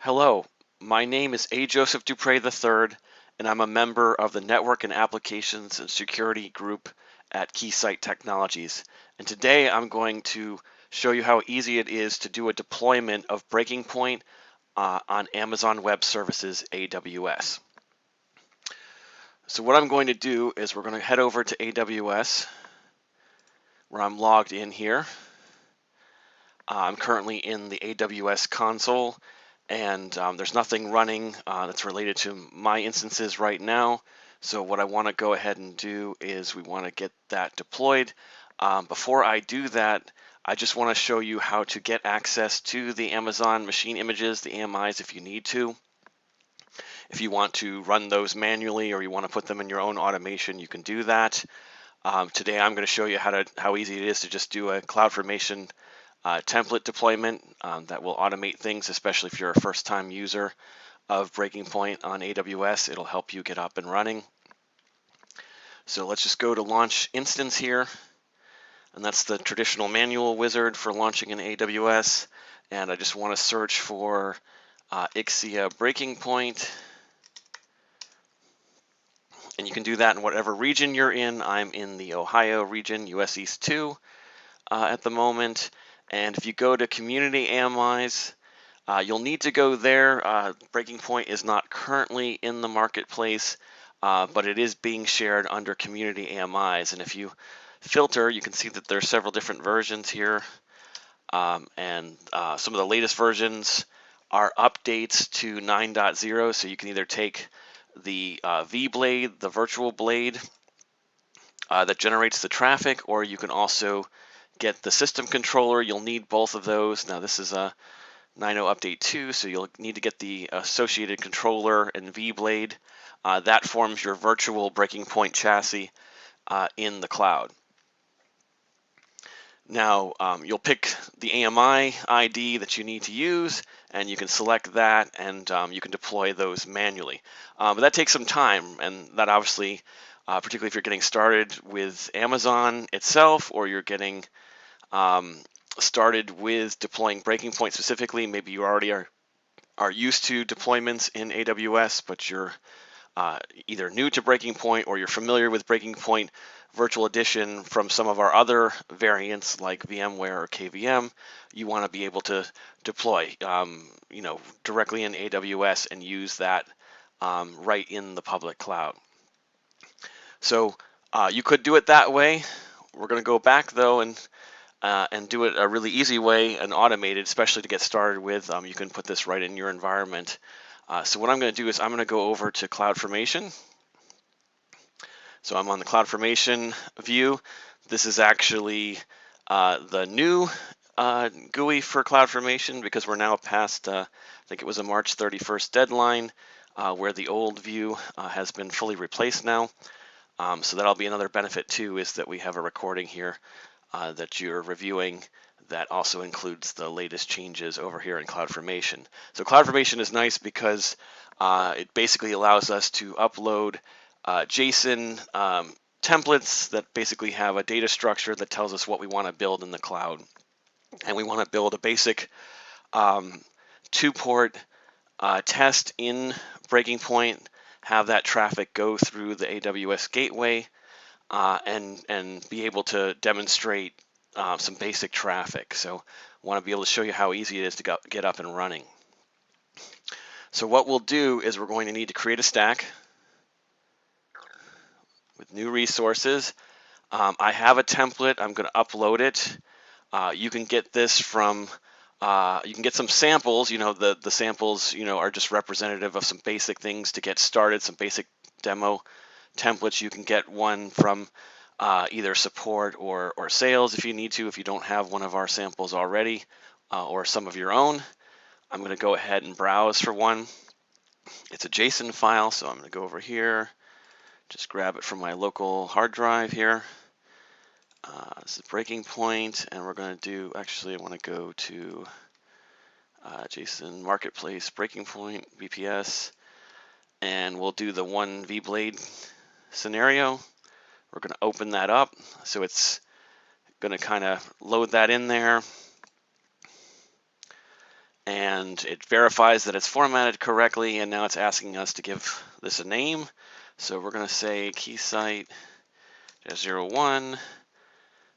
Hello, my name is A. Joseph Dupre III, and I'm a member of the Network and Applications and Security Group at Keysight Technologies. And today I'm going to show you how easy it is to do a deployment of BreakingPoint on Amazon Web Services, AWS. So what I'm going to do is we're going to head over to AWS, where I'm logged in here. I'm currently in the AWS console, and there's nothing running that's related to my instances right now. So what I want to go ahead and do is we want to get that deployed. Before I do that, I just want to show you how to get access to the Amazon machine images, the AMIs, if you need to. If you want to run those manually or you want to put them in your own automation, you can do that. Today I'm going to show you how easy it is to just do a CloudFormation template deployment that will automate things, especially if you're a first-time user of BreakingPoint on AWS. It'll help you get up and running. So let's just go to Launch Instance here, and that's the traditional manual wizard for launching an AWS. And I just want to search for Ec2 BreakingPoint, and you can do that in whatever region you're in. I'm in the Ohio region, US East 2 at the moment. And if you go to Community AMIs, you'll need to go there. BreakingPoint is not currently in the marketplace, but it is being shared under Community AMIs. And if you filter, you can see that there are several different versions here. And some of the latest versions are updates to 9.0. So you can either take the vBlade, the virtual blade that generates the traffic, or you can also get the system controller. You'll need both of those. Now this is a 9.0 update 2, so you'll need to get the associated controller and vBlade. That forms your virtual BreakingPoint chassis in the cloud. Now you'll pick the AMI ID that you need to use, and you can select that, and you can deploy those manually. But that takes some time, and that obviously, particularly if you're getting started with Amazon itself, or you're getting started with deploying BreakingPoint specifically. Maybe you already are used to deployments in AWS, but you're either new to BreakingPoint or you're familiar with BreakingPoint Virtual Edition from some of our other variants like VMware or KVM. You want to be able to deploy, directly in AWS and use that right in the public cloud. So you could do it that way. We're going to go back though and do it a really easy way and automated, especially to get started with. You can put this right in your environment. So what I'm going to do is I'm going to go over to CloudFormation. So I'm on the CloudFormation view. This is actually the new GUI for CloudFormation, because we're now past, I think it was a March 31st deadline, where the old view has been fully replaced now. So that'll be another benefit too, is that we have a recording here that you're reviewing that also includes the latest changes over here in CloudFormation. So CloudFormation is nice because it basically allows us to upload JSON templates that basically have a data structure that tells us what we want to build in the cloud. And we want to build a basic 2-port test in BreakingPoint, have that traffic go through the AWS gateway, and be able to demonstrate some basic traffic. So I want to be able to show you how easy it is to get up and running. So what we'll do is we're going to need to create a stack with new resources. I have a template. I'm going to upload it. You can get this from, you can get some samples. The samples, are just representative of some basic things to get started, some basic demo templates. You can get one from either support or sales if you need to, if you don't have one of our samples already, or some of your own. I'm going to go ahead and browse for one. It's a JSON file, so I'm going to go over here, just grab it from my local hard drive here. This is BreakingPoint, and we're going to do, actually I want to go to JSON Marketplace, BreakingPoint, VPS, and we'll do the one vBlade scenario. We're going to open that up, so it's going to kind of load that in there. and it verifies that it's formatted correctly, and now it's asking us to give this a name. So we're going to say Keysite-01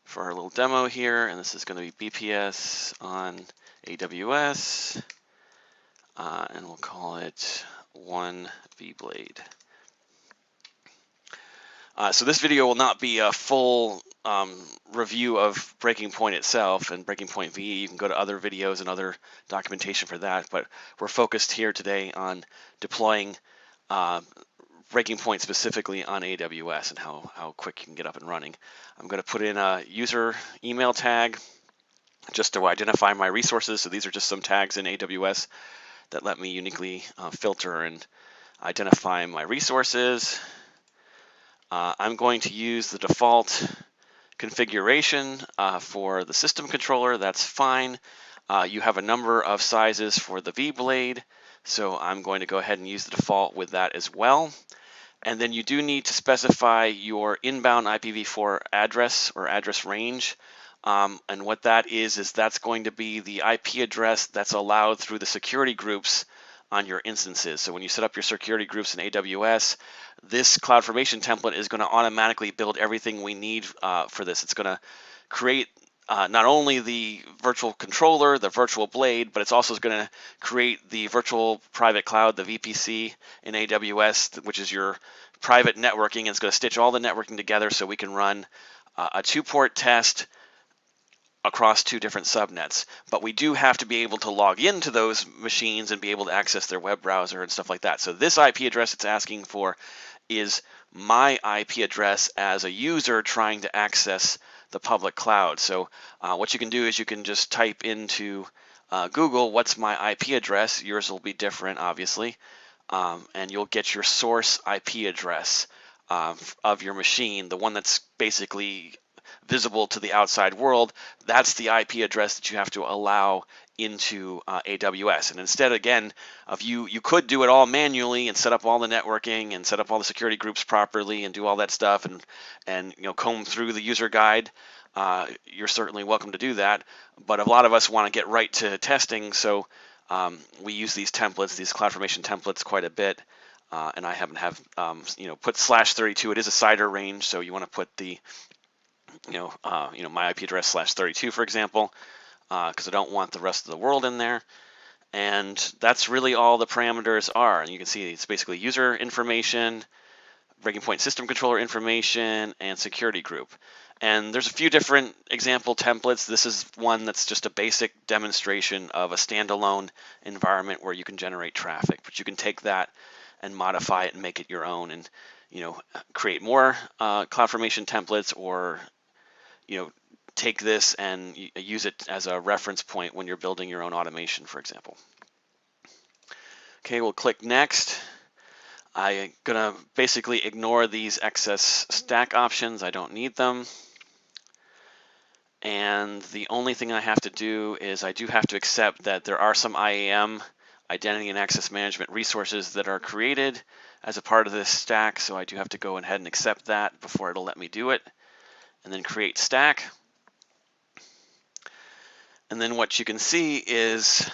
for our little demo here, and this is going to be BPS on AWS, and we'll call it 1 vBlade. So this video will not be a full review of BreakingPoint itself and BreakingPoint VE. You can go to other videos and other documentation for that, but we're focused here today on deploying BreakingPoint specifically on AWS and how quick you can get up and running. I'm going to put in a user email tag just to identify my resources. So these are just some tags in AWS that let me uniquely filter and identify my resources. I'm going to use the default configuration for the system controller. That's fine. You have a number of sizes for the vBlade, so I'm going to go ahead and use the default with that as well. And then you do need to specify your inbound IPv4 address or address range. And what that is that's going to be the IP address that's allowed through the security groups on your instances. So when you set up your security groups in AWS, this CloudFormation template is going to automatically build everything we need for this. It's going to create not only the virtual controller, the virtual blade, but it's also going to create the virtual private cloud, the VPC in AWS, which is your private networking. And it's going to stitch all the networking together so we can run a 2-port test across 2 different subnets. But we do have to be able to log into those machines and be able to access their web browser and stuff like that. So this IP address it's asking for is my IP address as a user trying to access the public cloud. So what you can do is you can just type into Google, what's my IP address? Yours will be different, obviously. And you'll get your source IP address of your machine, the one that's basically visible to the outside world. That's the IP address that you have to allow into AWS. And instead, again, of you could do it all manually and set up all the networking and set up all the security groups properly and do all that stuff and comb through the user guide. You're certainly welcome to do that. But a lot of us want to get right to testing, so we use these templates, these CloudFormation templates, quite a bit. And I happen to have put /32. It is a CIDR range, so you want to put the my IP address /32, for example, because I don't want the rest of the world in there. And that's really all the parameters are. And you can see it's basically user information, BreakingPoint system controller information, and security group. And there's a few different example templates. This is one that's just a basic demonstration of a standalone environment where you can generate traffic. But you can take that and modify it and make it your own, and create more CloudFormation templates, or take this and use it as a reference point when you're building your own automation, for example. Okay, we'll click next. I'm gonna basically ignore these excess stack options. I don't need them. And the only thing I have to do is I do have to accept that there are some IAM, identity and access management resources, that are created as a part of this stack. So I do have to go ahead and accept that before it'll let me do it. And then create stack. And then what you can see is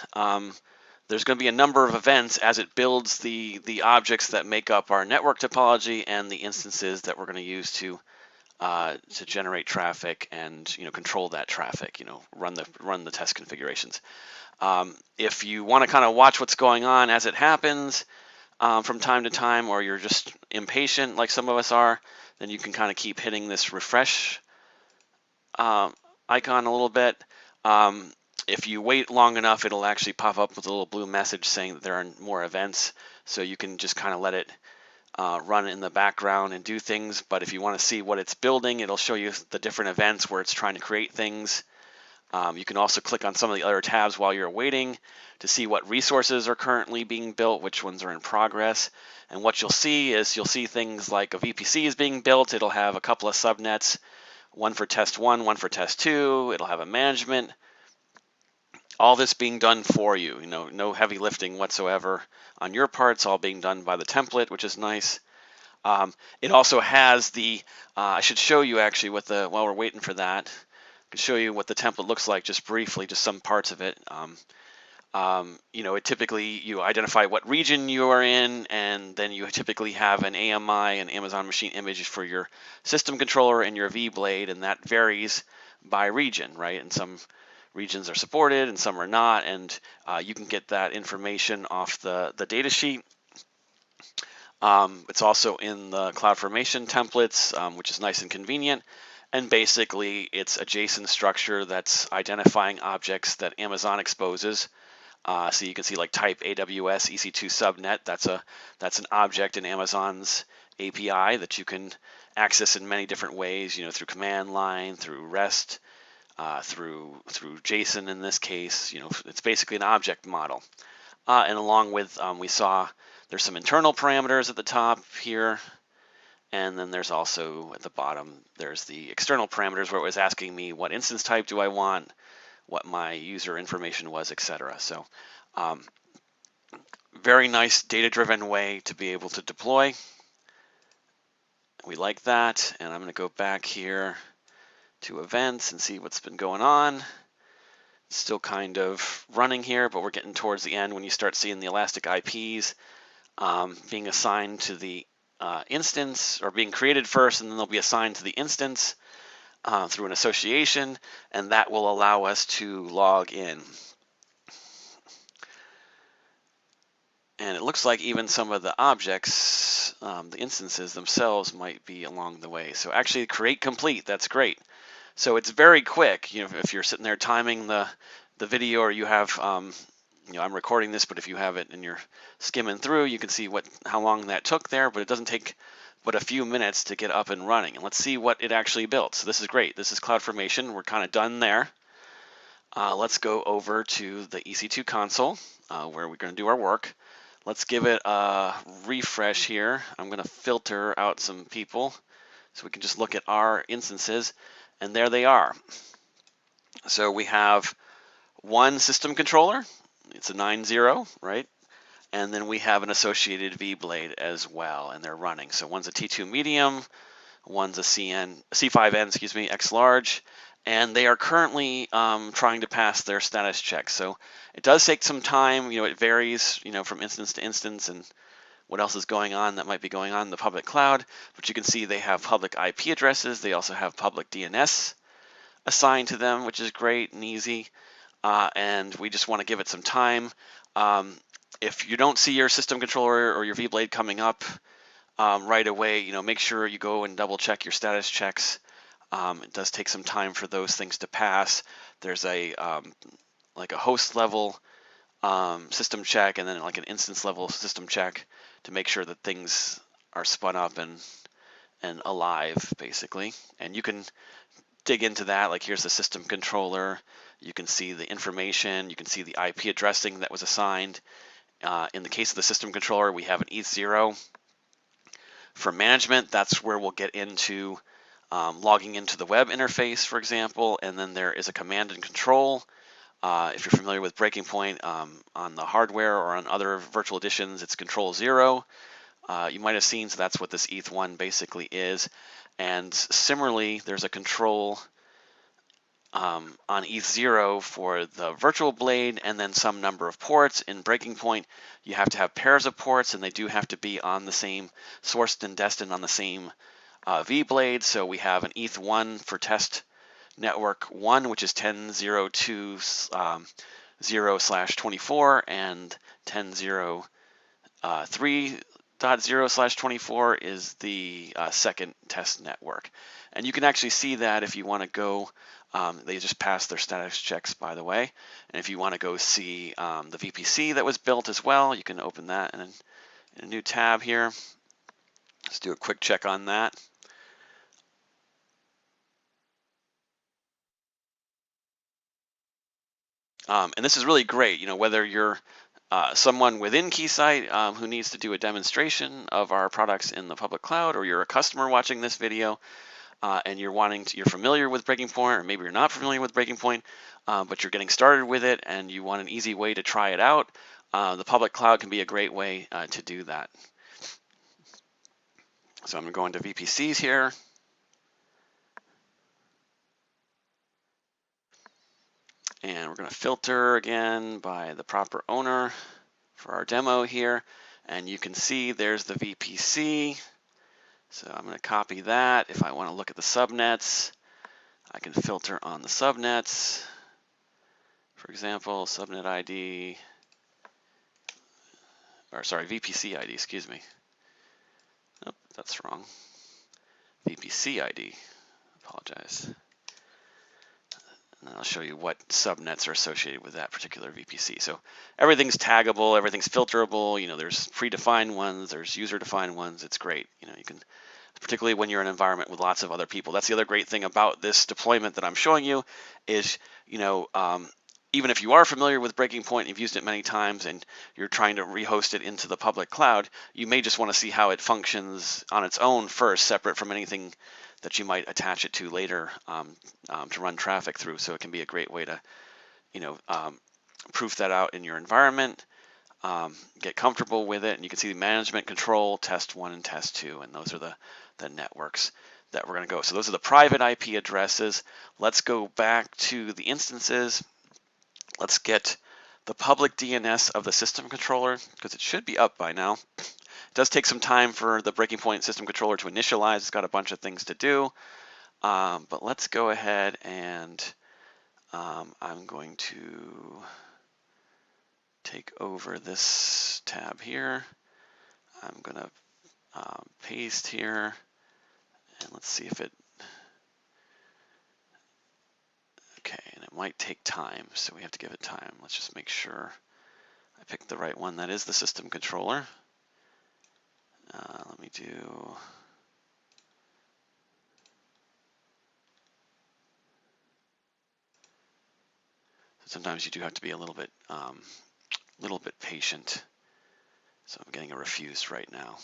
there's going to be a number of events as it builds the objects that make up our network topology and the instances that we're going to use to generate traffic and control that traffic. Run the test configurations. If you want to kind of watch what's going on as it happens from time to time, or you're just impatient like some of us are, then you can kind of keep hitting this refresh icon a little bit. If you wait long enough, it'll actually pop up with a little blue message saying that there are more events, so you can just kind of let it run in the background and do things. But if you want to see what it's building, it'll show you the different events where it's trying to create things. You can also click on some of the other tabs while you're waiting to see what resources are currently being built, which ones are in progress. And what you'll see is things like a VPC is being built. It'll have a couple of subnets, one for test 1, one for test 2. It'll have a management. All this being done for you, no heavy lifting whatsoever on your parts, all being done by the template, which is nice. It also has I should show you actually while we're waiting for that, I can show you what the template looks like just briefly, just some parts of it. It typically you identify what region you are in, and then you typically have an AMI, an Amazon Machine Image, for your system controller and your vBlade, and that varies by region, right? And some regions are supported and some are not, and you can get that information off the data sheet. It's also in the CloudFormation templates, which is nice and convenient. And basically, it's a JSON structure that's identifying objects that Amazon exposes. So you can see like type AWS EC2 subnet. That's an object in Amazon's API that you can access in many different ways. Through command line, through REST, through JSON in this case. It's basically an object model. And along with we saw there's some internal parameters at the top here. And then there's also at the bottom, there's the external parameters where it was asking me what instance type do I want, what my user information was, etc. So very nice data-driven way to be able to deploy. We like that. And I'm going to go back here to events and see what's been going on. It's still kind of running here, but we're getting towards the end when you start seeing the elastic IPs being assigned to the instance, or being created first, and then they'll be assigned to the instance through an association, and that will allow us to log in. And it looks like even some of the objects, the instances themselves, might be along the way. So actually create complete, that's great. So it's very quick. If you're sitting there timing the video, or you have I'm recording this, but if you have it and you're skimming through, you can see how long that took there, but it doesn't take but a few minutes to get up and running. And let's see what it actually built. So this is great. This is CloudFormation. We're kind of done there. Let's go over to the Ec2 Console, where we're going to do our work. Let's give it a refresh here. I'm going to filter out some people so we can just look at our instances, and there they are. So we have one system controller. It's a 9.0, right? And then we have an associated vBlade as well, and they're running. So one's a T2 medium, one's a C5N, X large, and they are currently trying to pass their status check. So it does take some time. It varies, from instance to instance, and what else is going on that might be going on in the public cloud. But you can see they have public IP addresses. They also have public DNS assigned to them, which is great and easy. And we just want to give it some time. If you don't see your system controller or your vBlade coming up right away, make sure you go and double check your status checks. It does take some time for those things to pass. There's like a host level system check, and then like an instance level system check to make sure that things are spun up and alive, basically. And you can dig into that. Like, here's the system controller. You can see the information. You can see the IP addressing that was assigned. In the case of the system controller, we have an ETH0. For management, that's where we'll get into logging into the web interface, for example. And then there is a command and control. If you're familiar with BreakingPoint on the hardware or on other virtual editions, it's control 0. You might have seen, so that's what this ETH1 basically is. And similarly, there's a control on ETH0 for the virtual blade, and then some number of ports. In BreakingPoint, you have to have pairs of ports, and they do have to be on the same, sourced and destined on the same vBlade. So we have an ETH1 for test network 1, which is 10.0.2.0/24, and 10.0.3.0/24 is the second test network. And you can actually see that if you want to go, they just passed their status checks, by the way. And if you want to go see the VPC that was built as well, you can open that in a new tab here. Let's do a quick check on that. And this is really great, whether you're someone within Keysight who needs to do a demonstration of our products in the public cloud, or you're a customer watching this video and you're familiar with BreakingPoint, or maybe you're not familiar with BreakingPoint, but you're getting started with it and you want an easy way to try it out. The public cloud can be a great way to do that. So I'm going to go into VPCs here. And we're going to filter again by the proper owner for our demo here. And you can see there's the VPC. So I'm going to copy that. If I want to look at the subnets, I can filter on the subnets. For example, subnet ID, or sorry, VPC ID, excuse me. Oh, that's wrong. VPC ID, apologize. And I'll show you what subnets are associated with that particular VPC. So everything's taggable, everything's filterable. You know, there's predefined ones, there's user-defined ones. It's great. You know, you can, particularly when you're in an environment with lots of other people. That's the other great thing about this deployment that I'm showing you is, you know, even if you are familiar with BreakingPoint, you've used it many times, and you're trying to rehost it into the public cloud, you may just want to see how it functions on its own first, separate from anything that you might attach it to later to run traffic through. So it can be a great way to, you know, proof that out in your environment, get comfortable with it, and you can see the management control, test 1 and test 2, and those are the networks that we're going to go. So those are the private IP addresses. Let's go back to the instances. Let's get the public DNS of the system controller, because it should be up by now. It does take some time for the BreakingPoint system controller to initialize. It's got a bunch of things to do. But let's go ahead and I'm going to take over this tab here. I'm going to paste here, and let's see if it, okay, and it might take time, so we have to give it time. Let's just make sure I picked the right one. That is the system controller. Let me do, sometimes you do have to be a little bit patient. So I'm getting a refused right now.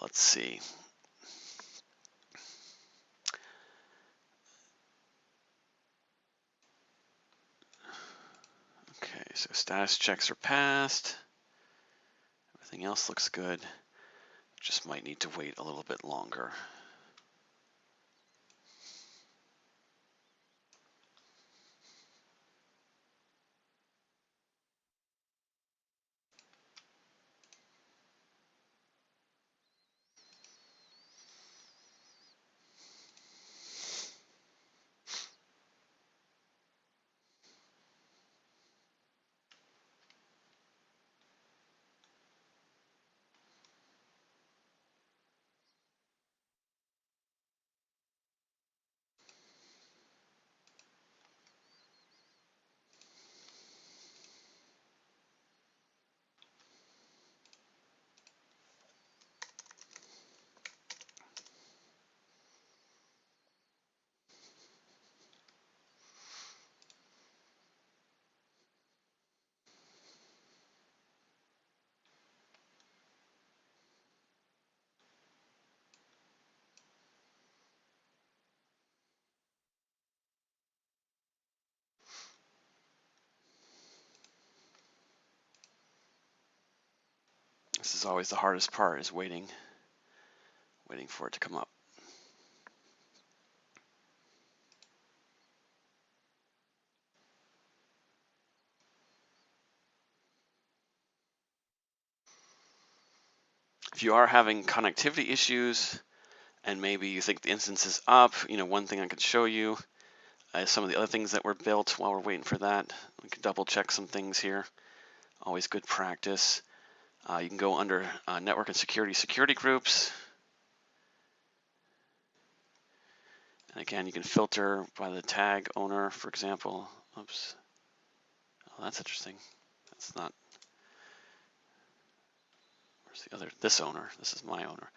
Let's see. Okay, so status checks are passed. Everything else looks good. Just might need to wait a little bit longer. This is always the hardest part, is waiting for it to come up. If you are having connectivity issues and maybe you think the instance is up, you know, one thing I could show you is some of the other things that were built while we're waiting for that. We can double check some things here. Always good practice. You can go under network and security groups. And again, you can filter by the tag owner, for example. Oops. Oh, that's interesting. That's not, where's the other, this owner? This is my owner.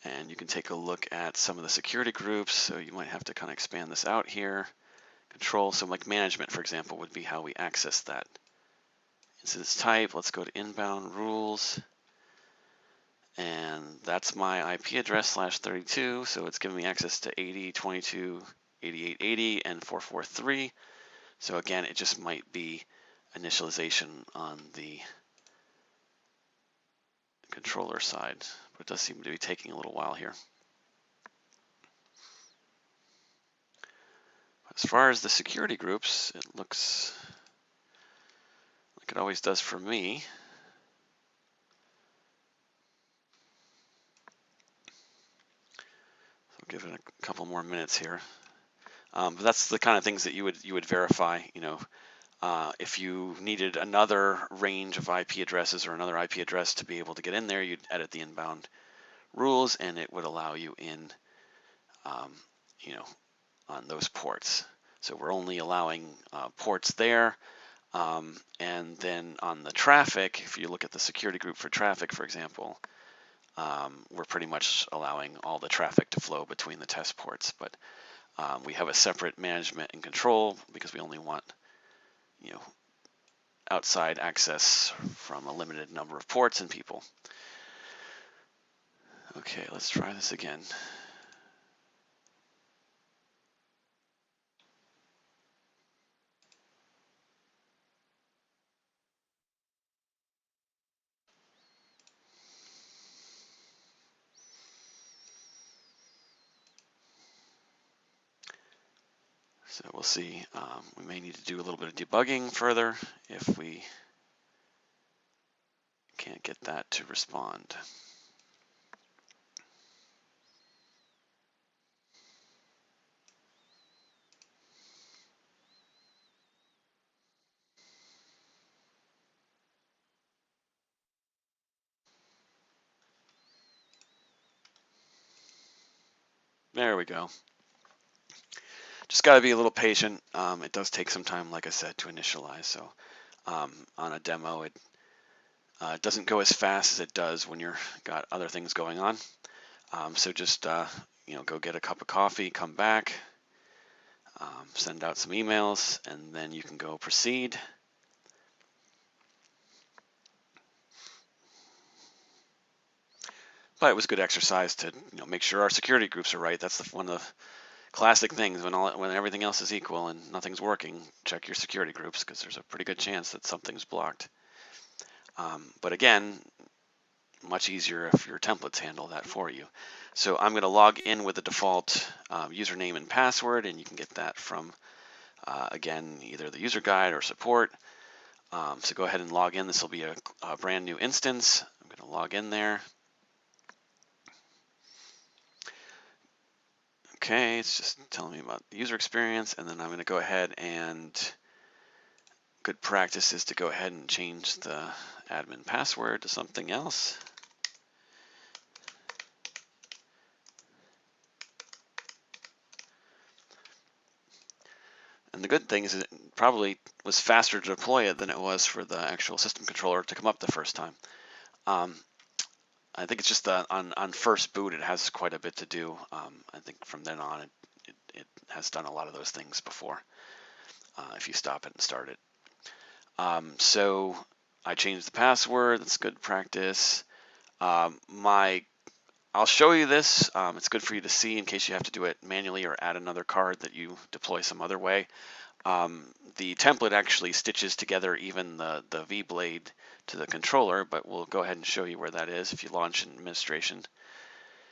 And you can take a look at some of the security groups. So you might have to kind of expand this out here. Control, so like management, for example, would be how we access that. Instance type, let's go to inbound rules. And that's my IP address /32. So it's giving me access to 80.22.88.80 and 443. So again, it just might be initialization on the controller side, but it does seem to be taking a little while here. As far as the security groups, it looks like it always does for me. So I'll give it a couple more minutes here. But that's the kind of things that you would verify. If you needed another range of IP addresses or another IP address to be able to get in there, you'd edit the inbound rules, and it would allow you in, you know, on those ports. So we're only allowing ports there. And then on the traffic, if you look at the security group for traffic, for example, we're pretty much allowing all the traffic to flow between the test ports. But we have a separate management and control because we only want, outside access from a limited number of ports and people. Okay, let's try this again. So we'll see. We may need to do a little bit of debugging further if we can't get that to respond. There we go. Just got to be a little patient. It does take some time, like I said, to initialize. So on a demo, it doesn't go as fast as it does when you've got other things going on. So just go get a cup of coffee, come back, send out some emails, and then you can go proceed. But it was good exercise to make sure our security groups are right. That's one of the classic things when everything else is equal and nothing's working. Check your security groups because there's a pretty good chance that something's blocked. But again, much easier if your templates handle that for you. So I'm going to log in with the default username and password, and you can get that from again either the user guide or support. So go ahead and log in. This will be a brand new instance. I'm going to log in there. Okay, it's just telling me about the user experience, and then I'm going to go ahead and good practice is to go ahead and change the admin password to something else. And the good thing is it probably was faster to deploy it than it was for the actual system controller to come up the first time. I think it's just on first boot it has quite a bit to do. I think from then on it has done a lot of those things before if you stop it and start it. So I changed the password. That's good practice. I'll show you this. It's good for you to see in case you have to do it manually or add another card that you deploy some other way. The template actually stitches together even the vBlade to the controller, but we'll go ahead and show you where that is if you launch in administration.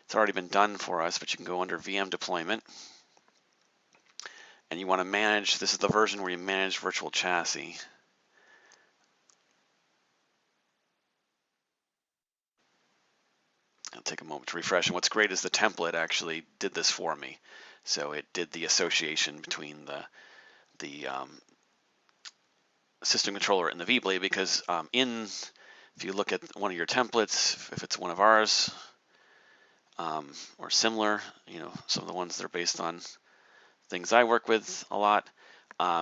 It's already been done for us, but you can go under VM deployment. And you want to manage, this is the version where you manage virtual chassis. It'll take a moment to refresh. And what's great is the template actually did this for me. So it did the association between the system controller and the vBlade because if you look at one of your templates, if it's one of ours or similar, some of the ones that are based on things I work with a lot,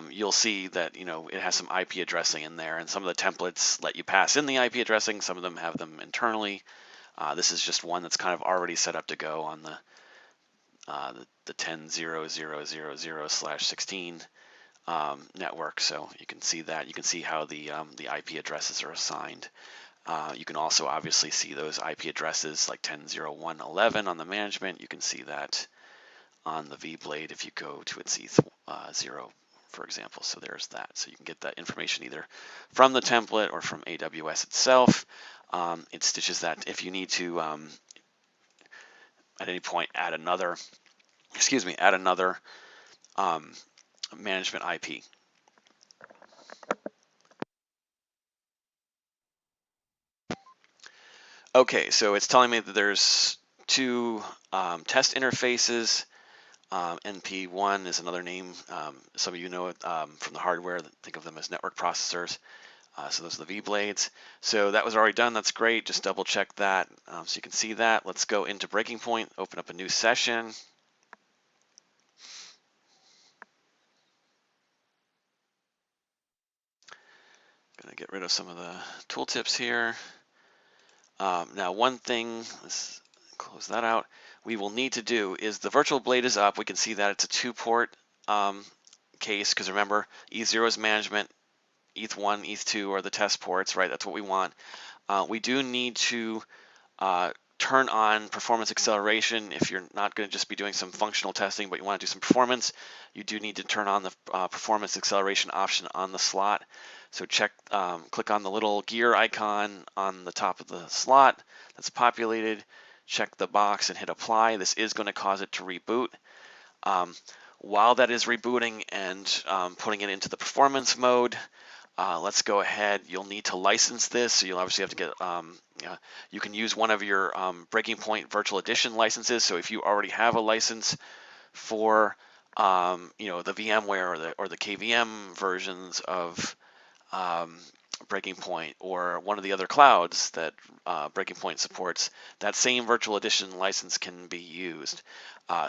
you'll see that it has some IP addressing in there, and some of the templates let you pass in the IP addressing. Some of them have them internally. This is just one that's kind of already set up to go on the 10.0.0.0/16 network, so you can see that. You can see how the IP addresses are assigned. You can also obviously see those IP addresses like 10.0.1.11 on the management. You can see that on the vBlade if you go to its E0, for example. So there's that. So you can get that information either from the template or from AWS itself. It stitches that if you need to at any point add another management IP. Okay, so it's telling me that there's two test interfaces. NP1 is another name. Some of you know it from the hardware. Think of them as network processors. So those are the V blades. So that was already done. That's great. Just double check that so you can see that. Let's go into BreakingPoint, open up a new session. Going to get rid of some of the tooltips here. Now, one thing, let's close that out, we will need to do is the virtual blade is up. We can see that it's a 2-port case because remember, E0 is management, ETH1, ETH2 are the test ports, right? That's what we want. We do need to turn on performance acceleration. If you're not going to just be doing some functional testing, but you want to do some performance, you do need to turn on the performance acceleration option on the slot. So click on the little gear icon on the top of the slot that's populated, check the box and hit apply. This is going to cause it to reboot. While that is rebooting and putting it into the performance mode, let's go ahead. You'll need to license this, so you'll obviously have to get. You can use one of your BreakingPoint Virtual Edition licenses. So if you already have a license for, the VMware or the KVM versions of BreakingPoint or one of the other clouds that BreakingPoint supports, that same Virtual Edition license can be used.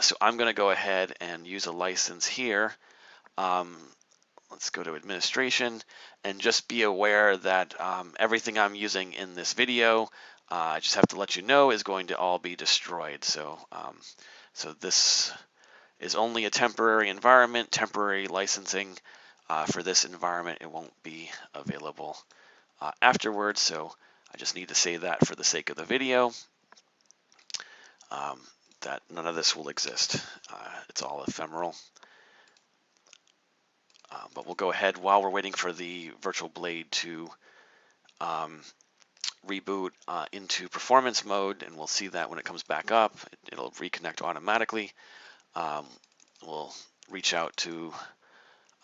So I'm going to go ahead and use a license here. Let's go to administration and just be aware that everything I'm using in this video, I just have to let you know, is going to all be destroyed. So, so this is only a temporary environment, temporary licensing for this environment. It won't be available afterwards. So I just need to say that for the sake of the video, that none of this will exist. It's all ephemeral. But we'll go ahead while we're waiting for the virtual blade to reboot into performance mode, and we'll see that when it comes back up, it'll reconnect automatically. We'll reach out to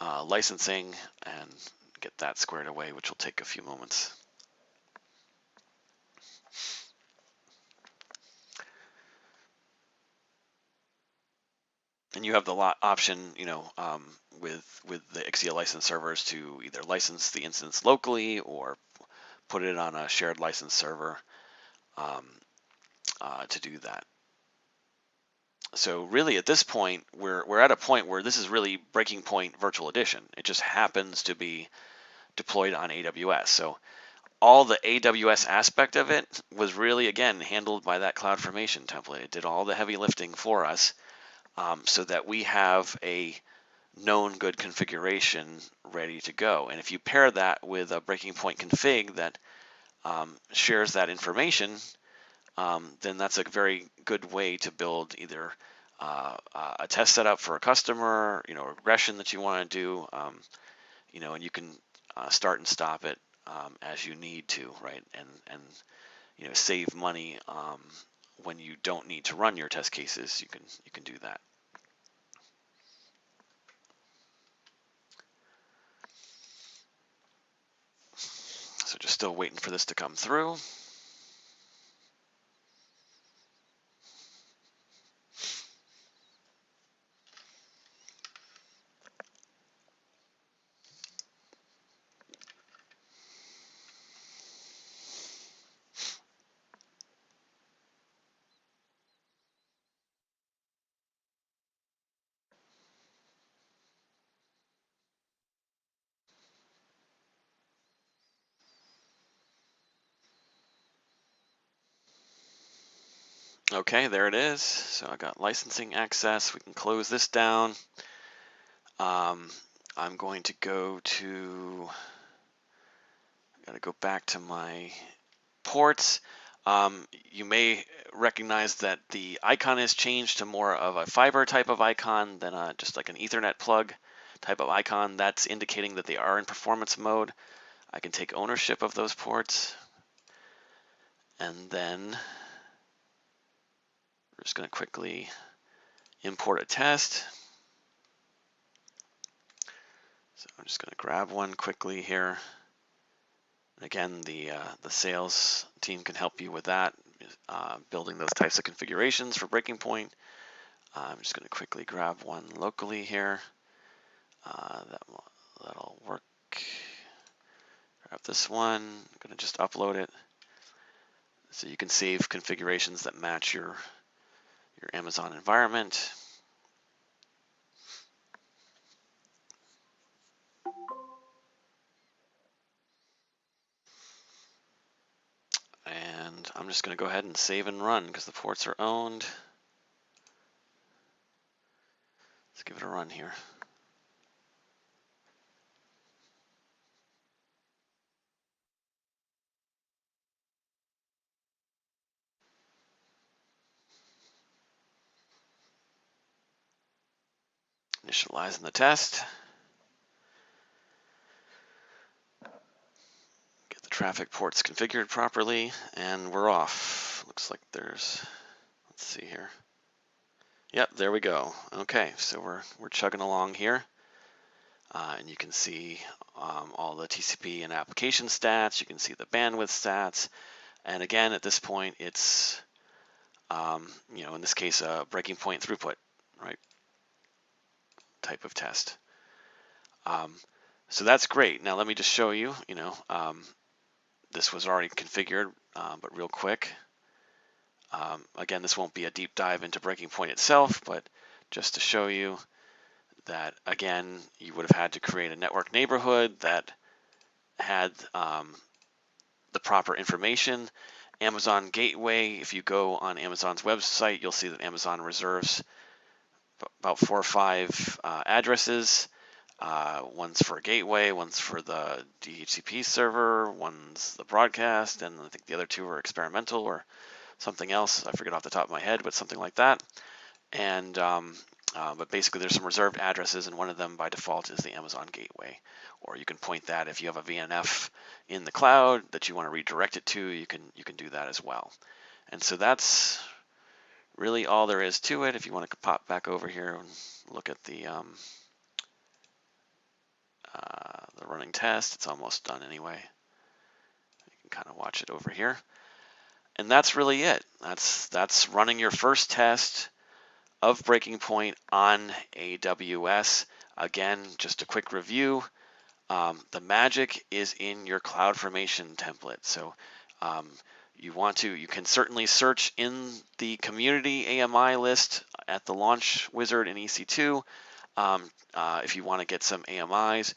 licensing and get that squared away, which will take a few moments. And you have the option, with the Ixia license servers to either license the instance locally or put it on a shared license server to do that. So really, at this point, we're at a point where this is really BreakingPoint Virtual Edition. It just happens to be deployed on AWS. So all the AWS aspect of it was really, again, handled by that CloudFormation template. It did all the heavy lifting for us so that we have a known good configuration ready to go. And if you pair that with a BreakingPoint config that shares that information, then that's a very good way to build either a test setup for a customer, regression that you want to do, and you can start and stop it as you need to, right? And save money when you don't need to run your test cases. You can do that. So just still waiting for this to come through. Okay, there it is. So I got licensing access. We can close this down. I'm going to go back to my ports. You may recognize that the icon has changed to more of a fiber type of icon than just like an Ethernet plug type of icon. That's indicating that they are in performance mode. I can take ownership of those ports. And then we're just going to quickly import a test. So I'm just going to grab one quickly here. Again, the sales team can help you with that, building those types of configurations for BreakingPoint. I'm just going to quickly grab one locally here. That'll work. Grab this one. I'm going to just upload it. So you can save configurations that match your Amazon environment. And I'm just going to go ahead and save and run because the ports are owned. Let's give it a run here. Initializing the test. Get the traffic ports configured properly, and we're off. Looks like there's, let's see here. Yep, there we go. Okay, so we're chugging along here. And you can see all the TCP and application stats. You can see the bandwidth stats. And again, at this point, it's, in this case, a BreakingPoint throughput, right, type of test. So that's great. Now let me just show you, this was already configured, but real quick. Again, this won't be a deep dive into BreakingPoint itself, but just to show you that, again, you would have had to create a network neighborhood that had the proper information. Amazon Gateway, if you go on Amazon's website, you'll see that Amazon reserves about 4 or 5 addresses. One's for a gateway, one's for the DHCP server, one's the broadcast, and I think the other 2 are experimental or something else. I forget off the top of my head, but something like that. And but basically there's some reserved addresses, and one of them by default is the Amazon Gateway. Or you can point that if you have a VNF in the cloud that you want to redirect it to, you can do that as well. And so that's really all there is to it. If you want to pop back over here and look at the running test, it's almost done anyway. You can kind of watch it over here. And that's really it. That's running your first test of BreakingPoint on AWS. Again, just a quick review. The magic is in your CloudFormation template. So you can certainly search in the community AMI list at the launch wizard in EC2 if you want to get some AMIs.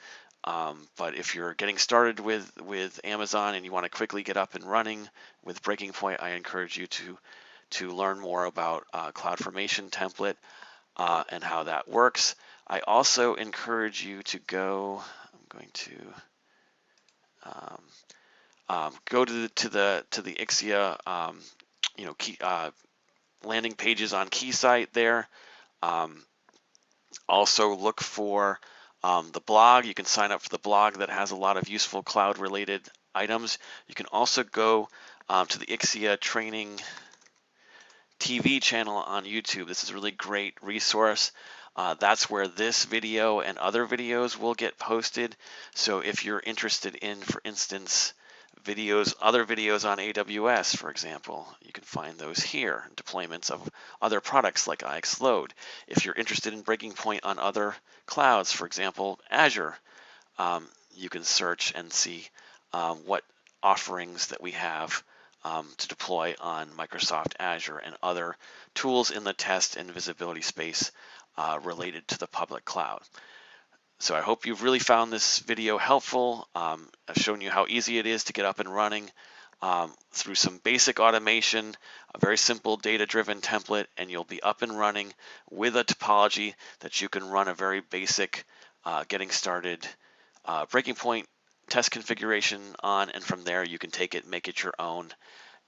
But if you're getting started with Amazon and you want to quickly get up and running with BreakingPoint, I encourage you to learn more about CloudFormation template and how that works. I also encourage you to go. I'm going to go to the Ixia landing pages on Keysight there. Also look for the blog. You can sign up for the blog that has a lot of useful cloud-related items. You can also go to the Ixia training TV channel on YouTube. This is a really great resource. That's where this video and other videos will get posted. So if you're interested in, for instance, other videos on AWS, for example, you can find those here. Deployments of other products like iXload. If you're interested in BreakingPoint on other clouds, for example, Azure, you can search and see what offerings that we have to deploy on Microsoft Azure and other tools in the test and visibility space related to the public cloud. So I hope you've really found this video helpful. I've shown you how easy it is to get up and running through some basic automation, a very simple data-driven template, and you'll be up and running with a topology that you can run a very basic getting started BreakingPoint test configuration on, and from there you can take it, make it your own,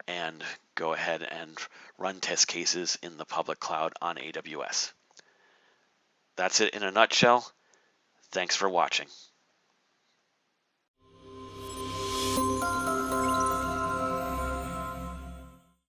and go ahead and run test cases in the public cloud on AWS. That's it in a nutshell. Thanks for watching.